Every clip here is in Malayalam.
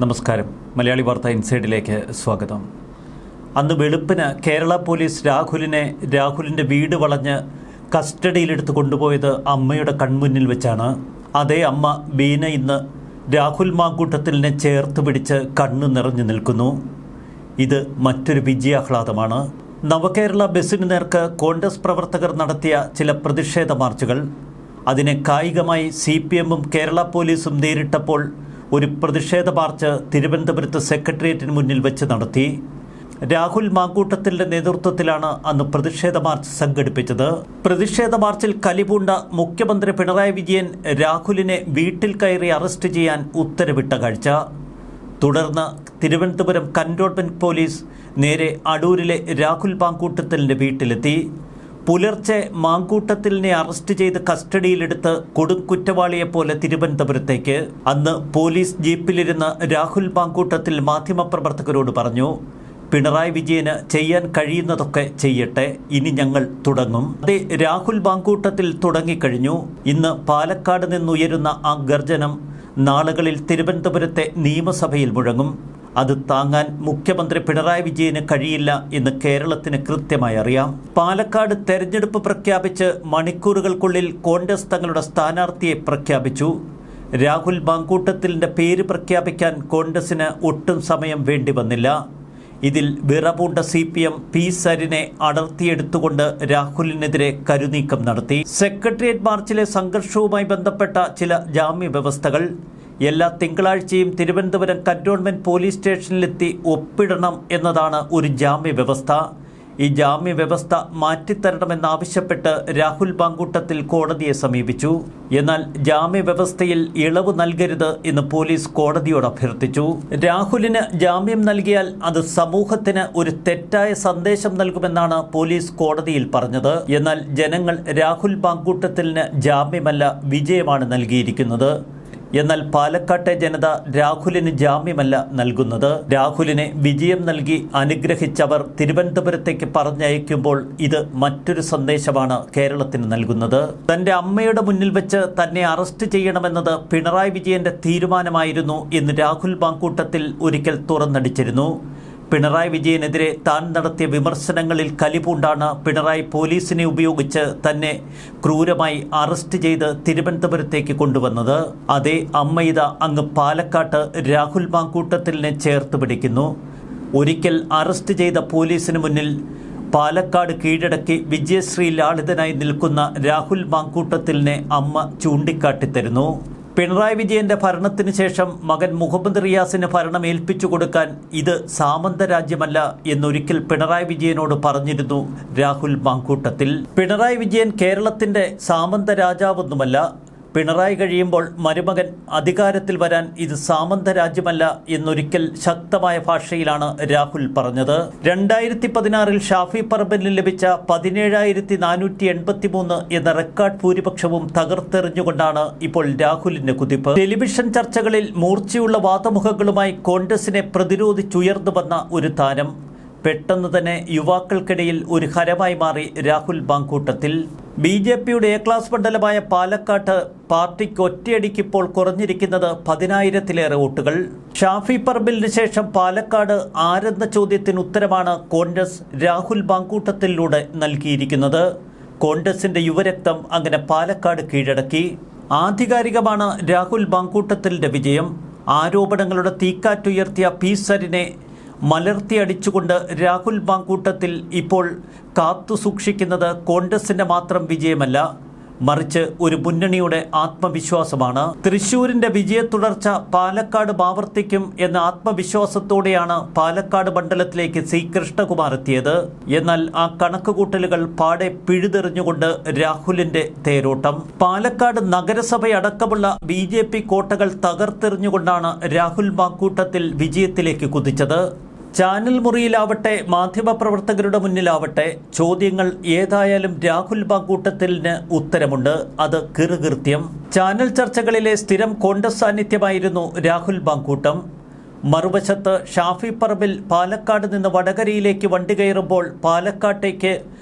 നമസ്കാരം. മലയാളി വാർത്ത ഇൻസൈഡിലേക്ക് സ്വാഗതം. അന്ന് വെളുപ്പിന് കേരള പോലീസ് രാഹുലിൻ്റെ വീട് വളഞ്ഞ് കസ്റ്റഡിയിലെടുത്ത് കൊണ്ടുപോയത് അമ്മയുടെ കൺമുന്നിൽ വെച്ചാണ്. അതേ അമ്മ ബീന ഇന്ന് രാഹുൽ മാങ്കൂട്ടത്തിലിനെ ചേർത്ത് പിടിച്ച് കണ്ണു നിറഞ്ഞു നിൽക്കുന്നു. ഇത് മറ്റൊരു വിജയാഹ്ലാദമാണ്. നവകേരള ബസ്സിന് നേർക്ക് കോൺഗ്രസ് പ്രവർത്തകർ നടത്തിയ ചില പ്രതിഷേധ മാർച്ചുകൾ, അതിനെ കായികമായി CPM-ഉം കേരള പോലീസും നേരിട്ടപ്പോൾ ഒരു പ്രതിഷേധ മാർച്ച് തിരുവനന്തപുരത്ത് സെക്രട്ടേറിയറ്റിന് മുന്നിൽ വെച്ച് നടത്തി. രാഹുൽ മാങ്കൂട്ടത്തിലിൻ്റെ നേതൃത്വത്തിലാണ് അന്ന് പ്രതിഷേധ മാർച്ച് സംഘടിപ്പിച്ചത്. പ്രതിഷേധ മാർച്ചിൽ കലിപൂണ്ട മുഖ്യമന്ത്രി പിണറായി വിജയൻ രാഹുലിനെ വീട്ടിൽ കയറി അറസ്റ്റ് ചെയ്യാൻ ഉത്തരവിട്ട കാഴ്ച. തുടർന്ന് തിരുവനന്തപുരം കന്റോൺമെന്റ് പോലീസ് നേരെ അടൂരിലെ രാഹുൽ മാങ്കൂട്ടത്തിലിൻ്റെ വീട്ടിലെത്തി. പുലർച്ചെ മാങ്കൂട്ടത്തിലിനെ അറസ്റ്റ് ചെയ്ത് കസ്റ്റഡിയിലെടുത്ത് കൊടുംകുറ്റവാളിയെപ്പോലെ തിരുവനന്തപുരത്തേക്ക്. അന്ന് പോലീസ് ജീപ്പിലിരുന്ന് രാഹുൽ മാങ്കൂട്ടത്തിൽ മാധ്യമപ്രവർത്തകരോട് പറഞ്ഞു, പിണറായി വിജയന് ചെയ്യാൻ കഴിയുന്നതൊക്കെ ചെയ്യട്ടെ, ഇനി ഞങ്ങൾ തുടങ്ങും. അതെ, രാഹുൽ മാങ്കൂട്ടത്തിൽ തുടങ്ങിക്കഴിഞ്ഞു. ഇന്ന് പാലക്കാട് നിന്നുയരുന്ന ആ ഗർജനം നാളുകളിൽ തിരുവനന്തപുരത്തെ നിയമസഭയിൽ മുഴങ്ങും. അത് താങ്ങാൻ മുഖ്യമന്ത്രി പിണറായി വിജയന് കഴിയില്ല എന്ന് കേരളത്തിന് കൃത്യമായി അറിയാം. പാലക്കാട് തെരഞ്ഞെടുപ്പ് പ്രഖ്യാപിച്ച് മണിക്കൂറുകൾക്കുള്ളിൽ കോൺഗ്രസ് തങ്ങളുടെ സ്ഥാനാർത്ഥിയെ പ്രഖ്യാപിച്ചു. രാഹുൽ മാങ്കൂട്ടത്തിലിൻ്റെ പേര് പ്രഖ്യാപിക്കാൻ കോൺഗ്രസിന് ഒട്ടും സമയം വേണ്ടി വന്നില്ല. ഇതിൽ വിറപൂണ്ട CPM P. സരിനെ അടർത്തിയെടുത്തുകൊണ്ട് രാഹുലിനെതിരെ കരുനീക്കം നടത്തി. സെക്രട്ടേറിയറ്റ് മാർച്ചിലെ സംഘർഷവുമായി ബന്ധപ്പെട്ട ചില ജാമ്യ വ്യവസ്ഥകൾ എല്ലാ തിങ്കളാഴ്ചയും തിരുവനന്തപുരം കന്റോൺമെന്റ് പോലീസ് സ്റ്റേഷനിലെത്തി ഒപ്പിടണം എന്നതാണ് ഒരു ജാമ്യ വ്യവസ്ഥ. ഈ ജാമ്യ വ്യവസ്ഥ മാറ്റിത്തരണമെന്നാവശ്യപ്പെട്ട് രാഹുൽ മാങ്കൂട്ടത്തിൽ കോടതിയെ സമീപിച്ചു. എന്നാൽ ജാമ്യ വ്യവസ്ഥയിൽ ഇളവ് നൽകരുത് എന്ന് പോലീസ് കോടതിയോട് അഭ്യർത്ഥിച്ചു. രാഹുലിന് ജാമ്യം നൽകിയാൽ അത് സമൂഹത്തിന് ഒരു തെറ്റായ സന്ദേശം നൽകുമെന്നാണ് പോലീസ് കോടതിയിൽ പറഞ്ഞത്. എന്നാൽ ജനങ്ങൾ രാഹുൽ മാങ്കൂട്ടത്തിലിന് ജാമ്യമല്ല, വിജയമാണ് നൽകിയിരിക്കുന്നത്. എന്നാൽ പാലക്കാട്ടെ ജനത രാഹുലിന് ജാമ്യമല്ല നൽകുന്നത്. രാഹുലിനെ വിജയം നൽകി അനുഗ്രഹിച്ചവർ തിരുവനന്തപുരത്തേക്ക് പറഞ്ഞയക്കുമ്പോൾ ഇത് മറ്റൊരു സന്ദേശമാണ് കേരളത്തിന് നൽകുന്നത്. തൻ്റെ അമ്മയുടെ മുന്നിൽ വെച്ച് തന്നെ അറസ്റ്റ് ചെയ്യണമെന്നത് പിണറായി വിജയന്റെ തീരുമാനമായിരുന്നു എന്ന് രാഹുൽ മാങ്കൂട്ടത്തിൽ ഒരിക്കൽ തുറന്നടിച്ചിരുന്നു. പിണറായി വിജയനെതിരെ താൻ നടത്തിയ വിമർശനങ്ങളിൽ കലിപൂണ്ടാണ് പിണറായി പോലീസിനെ ഉപയോഗിച്ച് തന്നെ ക്രൂരമായി അറസ്റ്റ് ചെയ്ത് തിരുവനന്തപുരത്തേക്ക് കൊണ്ടുവന്നത്. അതേ അമ്മയിത അങ്ങ് പാലക്കാട്ട് രാഹുൽ മാങ്കൂട്ടത്തിലിനെ ചേർത്ത് പിടിക്കുന്നു. ഒരിക്കൽ അറസ്റ്റ് ചെയ്ത പോലീസിന് മുന്നിൽ പാലക്കാട് കീഴടക്കി വിജയശ്രീ ലാളിതനായി നിൽക്കുന്ന രാഹുൽ മാങ്കൂട്ടത്തിലിനെ അമ്മ ചൂണ്ടിക്കാട്ടിത്തരുന്നു. പിണറായി വിജയന്റെ ഭരണത്തിന് ശേഷം മകൻ മുഹമ്മദ് റിയാസിന് ഭരണം ഏൽപ്പിച്ചു കൊടുക്കാൻ ഇത് സാമന്ത രാജ്യമല്ല എന്നൊരിക്കൽ പിണറായി വിജയനോട് പറഞ്ഞിരുന്നു രാഹുൽ മാങ്കൂട്ടത്തിൽ. പിണറായി വിജയൻ കേരളത്തിന്റെ സാമന്ത രാജാവൊന്നുമല്ല. പിണറായി കഴിയുമ്പോൾ മരുമകൻ അധികാരത്തിൽ വരാൻ ഇത് സാമന്ത രാജ്യമല്ല എന്നൊരിക്കൽ ശക്തമായ ഭാഷയിലാണ് രാഹുൽ പറഞ്ഞത്. 2016 ഷാഫി പറമ്പലിന് ലഭിച്ച 17,483 എന്ന റെക്കോർഡ് ഭൂരിപക്ഷവും തകർത്തെറിഞ്ഞുകൊണ്ടാണ് ഇപ്പോൾ രാഹുലിന്റെ കുതിപ്പ്. ടെലിവിഷൻ ചർച്ചകളിൽ മൂർച്ചയുള്ള വാദമുഖങ്ങളുമായി കോൺഗ്രസിനെ പ്രതിരോധിച്ചുയർന്നു വന്ന ഒരു താരം പെട്ടെന്ന് തന്നെ യുവാക്കൾക്കിടയിൽ ഒരു ഹരമായി മാറി രാഹുൽ മാങ്കൂട്ടത്തിൽ. BJPയുടെ A ക്ലാസ് മണ്ഡലമായ പാലക്കാട്ട് പാർട്ടിക്ക് ഒറ്റയടിക്കിപ്പോൾ കുറഞ്ഞിരിക്കുന്നത് 10,000-ലേറെ വോട്ടുകൾ. ഷാഫി പറമ്പിലിന് ശേഷം പാലക്കാട് ആരെന്ന ചോദ്യത്തിന് ഉത്തരമാണ് കോൺഗ്രസ് രാഹുൽ മാങ്കൂട്ടത്തിലൂടെ നൽകിയിരിക്കുന്നത്. കോൺഗ്രസിന്റെ യുവരക്തം അങ്ങനെ പാലക്കാട് കീഴടക്കി. ആധികാരികമാണ് രാഹുൽ മാങ്കൂട്ടത്തിലിന്റെ വിജയം. ആരോപണങ്ങളുടെ തീക്കാറ്റുയർത്തിയ P. സരിനെ മലർത്തിയടിച്ചുകൊണ്ട് രാഹുൽ മാങ്കൂട്ടത്തിൽ ഇപ്പോൾ കാത്തുസൂക്ഷിക്കുന്നത് കോൺഗ്രസിന്റെ മാത്രം വിജയമല്ല, മറിച്ച് ഒരു മുന്നണിയുടെ ആത്മവിശ്വാസമാണ്. തൃശൂരിന്റെ വിജയത്തുടർച്ച പാലക്കാട് ആവർത്തിക്കും എന്ന ആത്മവിശ്വാസത്തോടെയാണ് പാലക്കാട് മണ്ഡലത്തിലേക്ക് C. കൃഷ്ണകുമാർ എത്തിയത്. എന്നാൽ ആ കണക്കുകൂട്ടലുകൾ പാടെ പിഴുതെറിഞ്ഞുകൊണ്ട് രാഹുലിന്റെ തേരോട്ടം. പാലക്കാട് നഗരസഭയടക്കമുള്ള BJP കോട്ടകൾ തകർത്തെറിഞ്ഞുകൊണ്ടാണ് രാഹുൽ മാങ്കൂട്ടത്തിൽ വിജയത്തിലേക്ക് കുതിച്ചത്. ചാനൽ മുറിയിലാവട്ടെ മാധ്യമപ്രവർത്തകരുടെ മുന്നിലാവട്ടെ ചോദ്യങ്ങൾ ഏതായാലും രാഹുൽ മാങ്കൂട്ടത്തിലിന് ഉത്തരമുണ്ട്. അത് കിറുകൃത്യം. ചാനൽ ചർച്ചകളിലെ സ്ഥിരം കോൺഗ്രസ് സാന്നിധ്യമായിരുന്നു രാഹുൽ മാങ്കൂട്ടം. മറുവശത്ത് ഷാഫി പറമ്പിൽ പാലക്കാട് നിന്ന് വടകരയിലേക്ക് വണ്ടി കയറുമ്പോൾ പാലക്കാട്ടേക്ക്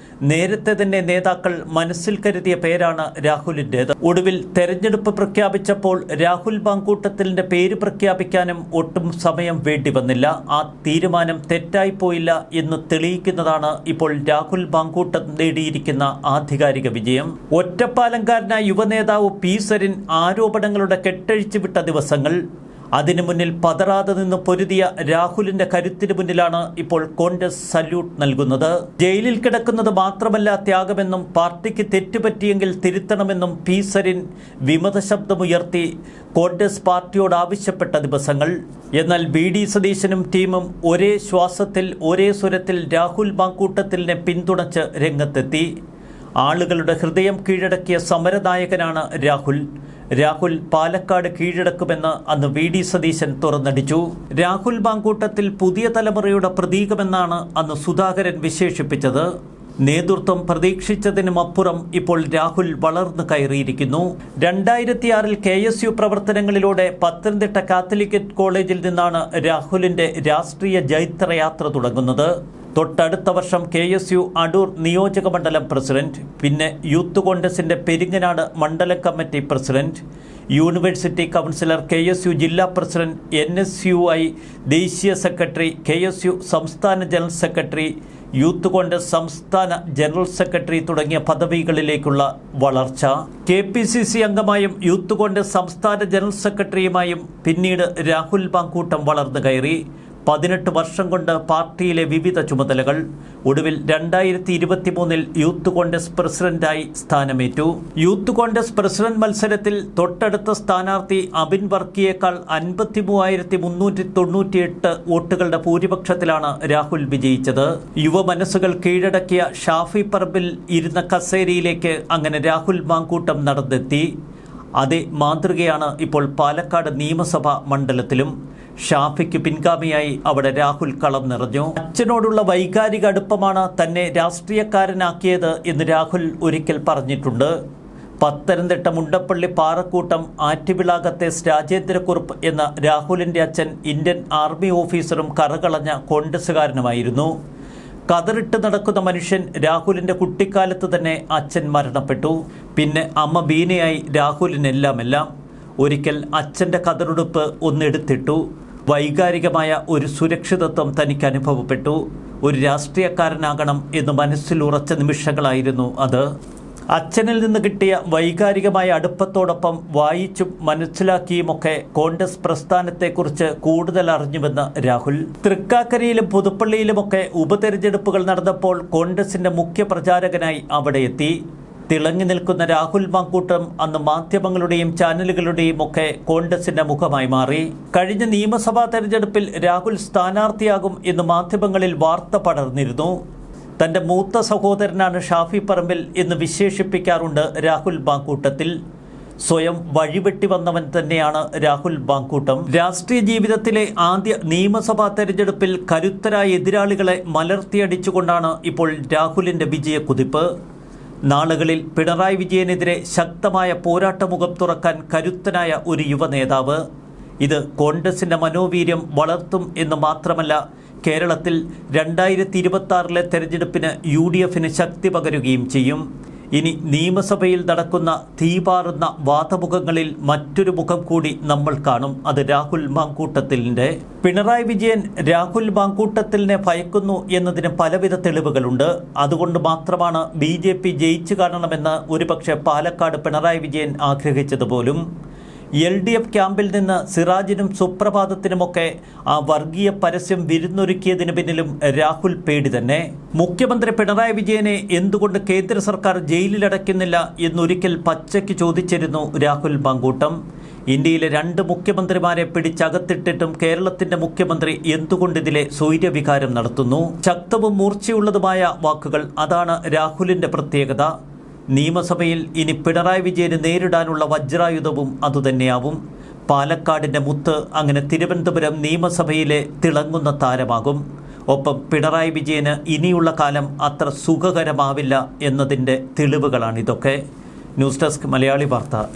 നേരത്തെ തന്നെ നേതാക്കൾ മനസ്സിൽ കരുതിയ പേരാണ് രാഹുലിൻ്റേത്. ഒടുവിൽ തെരഞ്ഞെടുപ്പ് പ്രഖ്യാപിച്ചപ്പോൾ രാഹുൽ മാങ്കൂട്ടത്തിലിൻ്റെ പേര് പ്രഖ്യാപിക്കാനും ഒട്ടും സമയം വേണ്ടി വന്നില്ല. ആ തീരുമാനം തെറ്റായിപ്പോയില്ല എന്ന് തെളിയിക്കുന്നതാണ് ഇപ്പോൾ രാഹുൽ മാങ്കൂട്ടം നേടിയിരിക്കുന്ന ആധികാരിക വിജയം. ഒറ്റപ്പാലംകാരനായ യുവനേതാവ് പി സരിൻ ആരോപണങ്ങളുടെ കെട്ടഴിച്ചു വിട്ട ദിവസങ്ങൾ, അതിനു മുന്നിൽ പതറാതെ നിന്ന് പൊരുതിയ രാഹുലിന്റെ കരുത്തിന് മുന്നിലാണ് ഇപ്പോൾ കോൺഗ്രസ് സല്യൂട്ട് നൽകുന്നത്. ജയിലിൽ കിടക്കുന്നത് മാത്രമല്ല ത്യാഗമെന്നും പാർട്ടിക്ക് തെറ്റുപറ്റിയെങ്കിൽ തിരുത്തണമെന്നും പി സരിൻ വിമത ശബ്ദമുയർത്തി കോൺഗ്രസ് പാർട്ടിയോട് ആവശ്യപ്പെട്ട ദിവസങ്ങൾ. എന്നാൽ വി.ഡി. സതീശനും ടീമും ഒരേ ശ്വാസത്തിൽ ഒരേ സ്വരത്തിൽ രാഹുൽ മാങ്കൂട്ടത്തിലിനെ പിന്തുണച്ച് രംഗത്തെത്തി. ആളുകളുടെ ഹൃദയം കീഴടക്കിയ സമരനായകനാണ് രാഹുൽ. രാഹുൽ പാലക്കാട് കീഴടക്കുമെന്ന് അന്ന് വി.ഡി. സതീശൻ തുറന്നടിച്ചു. രാഹുൽ മാങ്കൂട്ടത്തിൽ പുതിയ തലമുറയുടെ പ്രതീകമെന്നാണ് അന്ന് സുധാകരൻ വിശേഷിപ്പിച്ചത്. നേതൃത്വം പ്രതീക്ഷിച്ചതിനുമപ്പുറം ഇപ്പോൾ രാഹുൽ വളർന്നു കയറിയിരിക്കുന്നു. 2006 KSU പ്രവർത്തനങ്ങളിലൂടെ പത്തനംതിട്ട കാത്തലിക്കറ്റ് കോളേജിൽ നിന്നാണ് രാഹുലിന്റെ രാഷ്ട്രീയ ജൈത്രയാത്ര തുടങ്ങുന്നത്. തൊട്ടടുത്ത വർഷം KSU അടൂർ നിയോജക മണ്ഡലം പ്രസിഡന്റ്, പിന്നെ യൂത്ത് കോൺഗ്രസിന്റെ പെരിങ്ങനാട് മണ്ഡലം committee president, university councillor, KSU ജില്ലാ പ്രസിഡന്റ്, NSUI ദേശീയ സെക്രട്ടറി, KSU സംസ്ഥാന ജനറൽ സെക്രട്ടറി, യൂത്ത് കോൺഗ്രസ് സംസ്ഥാന ജനറൽ സെക്രട്ടറി തുടങ്ങിയ പദവികളിലേക്കുള്ള വളർച്ച. KPCC അംഗമായും യൂത്ത് കോൺഗ്രസ് സംസ്ഥാന ജനറൽ സെക്രട്ടറിയുമായും പിന്നീട് രാഹുൽ മാങ്കൂട്ടം വളർന്നു കയറി. 18 വർഷം കൊണ്ട് പാർട്ടിയിലെ വിവിധ ചുമതലകൾ. ഒടുവിൽ 2023 യൂത്ത് കോൺഗ്രസ് പ്രസിഡന്റായി സ്ഥാനമേറ്റു. യൂത്ത് കോൺഗ്രസ് പ്രസിഡന്റ് മത്സരത്തിൽ തൊട്ടടുത്ത സ്ഥാനാർത്ഥി അബിൻ വർക്കിയേക്കാൾ 53,398 വോട്ടുകളുടെ ഭൂരിപക്ഷത്തിലാണ് രാഹുൽ വിജയിച്ചത്. യുവമനസ്സുകൾ കീഴടക്കിയ ഷാഫി പറമ്പിൽ ഇരുന്ന കസേരയിലേക്ക് അങ്ങനെ രാഹുൽ മാങ്കൂട്ടം നടന്നെത്തി. അതേ മാതൃകയാണ് ഇപ്പോൾ പാലക്കാട് നിയമസഭാ മണ്ഡലത്തിലും. ഷാഫിക്ക് പിൻഗാമിയായി അവിടെ രാഹുൽ കളം നിറഞ്ഞു. അച്ഛനോടുള്ള വൈകാരിക അടുപ്പമാണ് തന്നെ രാഷ്ട്രീയക്കാരനാക്കിയത് എന്ന് രാഹുൽ ഒരിക്കൽ പറഞ്ഞിട്ടുണ്ട്. പത്തനംതിട്ട മുണ്ടപ്പള്ളി പാറക്കൂട്ടം ആറ്റുവിളാകത്തെ രാജേന്ദ്രക്കുറുപ്പ് എന്ന രാഹുലിന്റെ അച്ഛൻ ഇന്ത്യൻ ആർമി ഓഫീസറും കറകളഞ്ഞ കോൺഗ്രസുകാരനുമായിരുന്നു. കതറിട്ട് നടക്കുന്ന മനുഷ്യൻ. രാഹുലിന്റെ കുട്ടിക്കാലത്ത് തന്നെ അച്ഛൻ മരണപ്പെട്ടു. പിന്നെ അമ്മ ബീനയായി രാഹുലിനെല്ലാമെല്ലാം. ഒരിക്കൽ അച്ഛൻ്റെ കതറുടുപ്പ് ഒന്നെടുത്തിട്ടു. വൈകാരികമായ ഒരു സുരക്ഷിതത്വം തനിക്ക് അനുഭവപ്പെട്ടു. ഒരു രാഷ്ട്രീയക്കാരനാകണം എന്ന് മനസ്സിൽ ഉറച്ച നിമിഷങ്ങളായിരുന്നു അത്. അച്ഛനിൽ നിന്ന് കിട്ടിയ വൈകാരികമായ അടുപ്പത്തോടൊപ്പം വായിച്ചും മനസ്സിലാക്കിയുമൊക്കെ കോൺഗ്രസ് പ്രസ്ഥാനത്തെക്കുറിച്ച് കൂടുതൽ അറിഞ്ഞുവെന്ന് രാഹുൽ. തൃക്കാക്കരയിലും പുതുപ്പള്ളിയിലുമൊക്കെ ഉപതെരഞ്ഞെടുപ്പുകൾ നടന്നപ്പോൾ കോൺഗ്രസിന്റെ മുഖ്യ പ്രചാരകനായി അവിടെ എത്തി. തിളങ്ങി നിൽക്കുന്ന രാഹുൽ മാങ്കൂട്ടം അന്ന് മാധ്യമങ്ങളുടെയും ചാനലുകളുടെയും ഒക്കെ കോൺഗ്രസിന്റെ മുഖമായി മാറി. കഴിഞ്ഞ നിയമസഭാ തെരഞ്ഞെടുപ്പിൽ രാഹുൽ സ്ഥാനാർത്ഥിയാകും എന്ന് മാധ്യമങ്ങളിൽ വാർത്ത പടർന്നിരുന്നു. തന്റെ മൂത്ത സഹോദരനാണ് ഷാഫി പറമ്പിൽ എന്ന് വിശേഷിപ്പിക്കാറുണ്ട് രാഹുൽ മാങ്കൂട്ടത്തിൽ. സ്വയം വഴിവെട്ടി വന്നവൻ തന്നെയാണ് രാഹുൽ മാങ്കൂട്ടം. രാഷ്ട്രീയ ജീവിതത്തിലെ ആദ്യ നിയമസഭാ തെരഞ്ഞെടുപ്പിൽ കരുത്തരായ എതിരാളികളെ മലർത്തിയടിച്ചുകൊണ്ടാണ് ഇപ്പോൾ രാഹുലിന്റെ വിജയക്കുതിപ്പ്. നാളുകളിൽ പിണറായി വിജയനെതിരെ ശക്തമായ പോരാട്ടമുഖം തുറക്കാൻ കരുത്തനായ ഒരു യുവനേതാവ്. ഇത് കോൺഗ്രസിന്റെ മനോവീര്യം വളർത്തും എന്ന് മാത്രമല്ല, കേരളത്തിൽ 2026 തെരഞ്ഞെടുപ്പിന് UDFന് ശക്തി പകരുകയും ചെയ്യും. ഇനി നിയമസഭയിൽ നടക്കുന്ന തീപാറുന്ന വാദമുഖങ്ങളിൽ മറ്റൊരു മുഖം കൂടി നമ്മൾ കാണും. അത് രാഹുൽ മാങ്കൂട്ടത്തിലിൻ്റെ. പിണറായി വിജയൻ രാഹുൽ മാങ്കൂട്ടത്തിലിനെ ഭയക്കുന്നു എന്നതിന് പലവിധ തെളിവുകളുണ്ട്. അതുകൊണ്ട് മാത്രമാണ് BJP ജയിച്ചു കാണണമെന്ന് ഒരുപക്ഷെ പാലക്കാട് പിണറായി വിജയൻ ആഗ്രഹിച്ചതുപോലും. LDF ക്യാമ്പിൽ നിന്ന് സിറാജിനും സുപ്രഭാതത്തിനുമൊക്കെ ആ വർഗീയ പരസ്യം വിരുന്നൊരുക്കിയതിന് പിന്നിലും രാഹുൽ പേടി തന്നെ. മുഖ്യമന്ത്രി പിണറായി വിജയനെ എന്തുകൊണ്ട് കേന്ദ്ര സർക്കാർ ജയിലിലടയ്ക്കുന്നില്ല എന്നൊരിക്കൽ പച്ചയ്ക്ക് ചോദിച്ചിരുന്നു രാഹുൽ മാങ്കൂട്ടം. ഇന്ത്യയിലെ 2 മുഖ്യമന്ത്രിമാരെ പിടിച്ചകത്തിട്ടിട്ടും കേരളത്തിന്റെ മുഖ്യമന്ത്രി എന്തുകൊണ്ടിതിലെ സ്വൈര്യവികാരം നടത്തുന്നു? ശക്തവും മൂർച്ചയുള്ളതുമായ വാക്കുകൾ. അതാണ് രാഹുലിന്റെ പ്രത്യേകത. നിയമസഭയിൽ ഇനി പിണറായി വിജയന് നേരിടാനുള്ള വജ്രായുധവും അതുതന്നെയാവും. പാലക്കാടിൻ്റെ മുത്ത് അങ്ങനെ തിരുവനന്തപുരം നിയമസഭയിലെ തിളങ്ങുന്ന താരമാകും. ഒപ്പം പിണറായി വിജയന് ഇനിയുള്ള കാലം അത്ര സുഖകരമാവില്ല എന്നതിൻ്റെ തെളിവുകളാണിതൊക്കെ. ന്യൂസ് ഡെസ്ക് മലയാളി വാർത്ത.